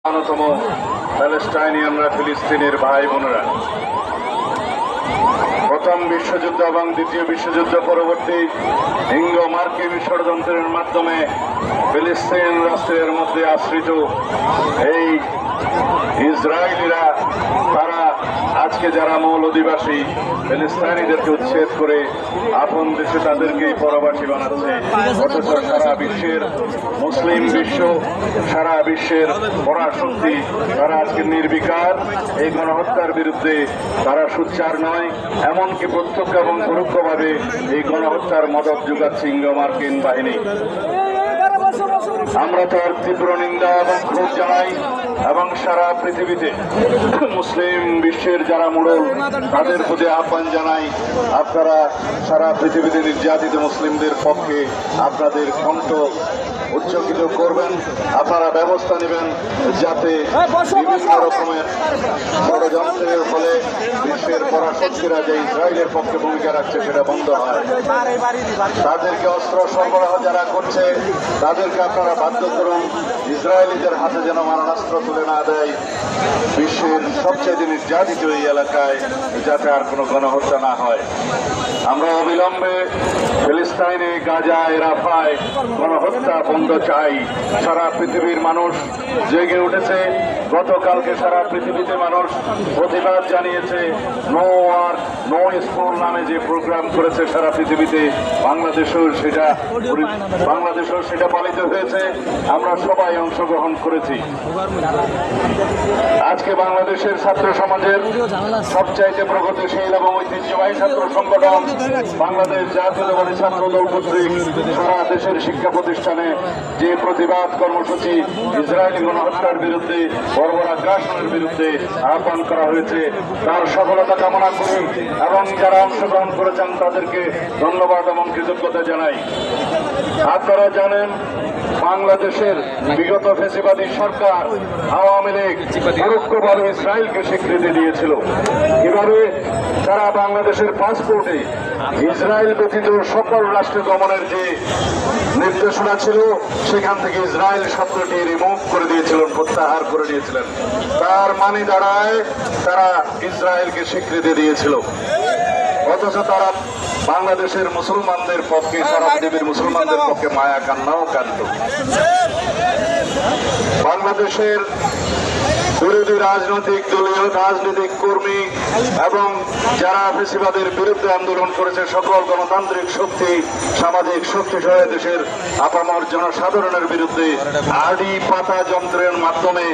অন্যতম প্যালেস্টাইনিয়ানরা, ফিলিস্তিনের ভাই বোনেরা, প্রথম বিশ্বযুদ্ধ এবং দ্বিতীয় বিশ্বযুদ্ধ পরবর্তী ইঙ্গো মার্কিন ষড়যন্ত্রের মাধ্যমে ফিলিস্তিন রাষ্ট্রের মধ্যে আশ্রিত এই ইসরায়েলিরা, তারা আজকে যারা মূল অধিবাসী ফিলিস্তিনিদেরকে উচ্ছেদ করে আপন দেশে তাদেরকেই পরবাসী বানাচ্ছে। অথচ সারা বিশ্বের মুসলিম বিশ্ব, সারা বিশ্বের পরাশক্তি তারা আজকে নির্বিকার এই গণহত্যার বিরুদ্ধে। তারা সোচ্চার নয়, এমনকি প্রত্যক্ষ এবং পরোক্ষভাবে এই গণহত্যার মদত যোগাচ্ছে ইঙ্গো মার্কিন বাহিনী। আমরা তার তীব্র নিন্দা এবং ক্ষোভ জানাই এবং সারা পৃথিবীতে মুসলিম বিশ্বের যারা মোড়ল তাদের প্রতি আহ্বান জানাই, আপনারা সারা পৃথিবীতে নির্যাতিত মুসলিমদের পক্ষে আপনাদের কণ্ঠ উচ্চকিত করবেন। আপনারা ব্যবস্থা নেবেন যাতে বিভিন্ন রকমের ষড়যন্ত্রের ফলে বিশ্বের পরাশক্তিরা যে ইসরায়েলের পক্ষে ভূমিকা রাখছে সেটা বন্ধ হয়। তাদেরকে অস্ত্র সরবরাহ যারা করছে তাদেরকে আপনারা বাধ্য করুন ইসরায়েলিদের হাতে যেন মারণাস্ত্র তুলে না দেয়। বিশ্বের সবচেয়ে নির্যাতিত এই এলাকায় যাতে আর কোনো গণহত্যা না হয়। আমরা অবিলম্বে ফিলিস্তিনে, গাজায়, রাফায় গণহত্যা বন্ধ চাই। সারা পৃথিবীর মানুষ জেগে উঠেছে। গতকালকে সারা পৃথিবীতে মানুষ প্রতিবাদ জানিয়েছে। নো ওয়ার্ক নো স্কুল নামে যে প্রোগ্রাম করেছে সারা পৃথিবীতে, বাংলাদেশেও সেটা পালিত হয়েছে। আমরা সবাই অংশগ্রহণ করেছি। আজকে বাংলাদেশের ছাত্র সমাজের সবচাইতে প্রগতিশীল এবং ঐতিহ্যবাহী ছাত্র সংগঠন বাংলাদেশ জাতীয়তাবাদী ছাত্র দল কর্তৃক সারা দেশের শিক্ষা প্রতিষ্ঠানে যে প্রতিবাদ কর্মসূচি ইসরায়েলি গণহত্যার বিরুদ্ধে, বর্বর আগ্রাসনের বিরুদ্ধে আহ্বান করা হয়েছে, তার সফলতা কামনা করি এবং যারা অংশগ্রহণ করেছেন তাদেরকে ধন্যবাদ এবং কৃতজ্ঞতা জানাই। আপনারা জানেন বাংলাদেশের বিগত ফ্যাসিবাদী সরকার আওয়ামী লীগ পরোক্ষভাবে ইসরায়েলকে স্বীকৃতি দিয়েছিল। এভাবে তারা বাংলাদেশের পাসপোর্টে ইসরায়েল ব্যতীত সকল রাষ্ট্র দমনের যে নির্দেশনা ছিল সেখান থেকে ইসরায়েল শব্দটি রিমুভ করে দিয়েছিলেন, প্রত্যাহার করে দিয়েছিলেন। তার মানে দাঁড়ায় তারা ইসরায়েলকে স্বীকৃতি দিয়েছিল, অথচ তারা বাংলাদেশের মুসলমানদের পক্ষে, সারা পৃথিবীর মুসলমানদের পক্ষে মায়া কান্নাও কাঁদত। বাংলাদেশের বিরোধী রাজনৈতিক দলীয় রাজনৈতিক কর্মী এবং যারা ফ্যাসিবাদের বিরুদ্ধে আন্দোলন করেছে সকল গণতান্ত্রিক শক্তি, সামাজিক শক্তি সহ দেশের আপামর জনসাধারণের বিরুদ্ধে আড়ি পাতা যন্ত্রের মাধ্যমে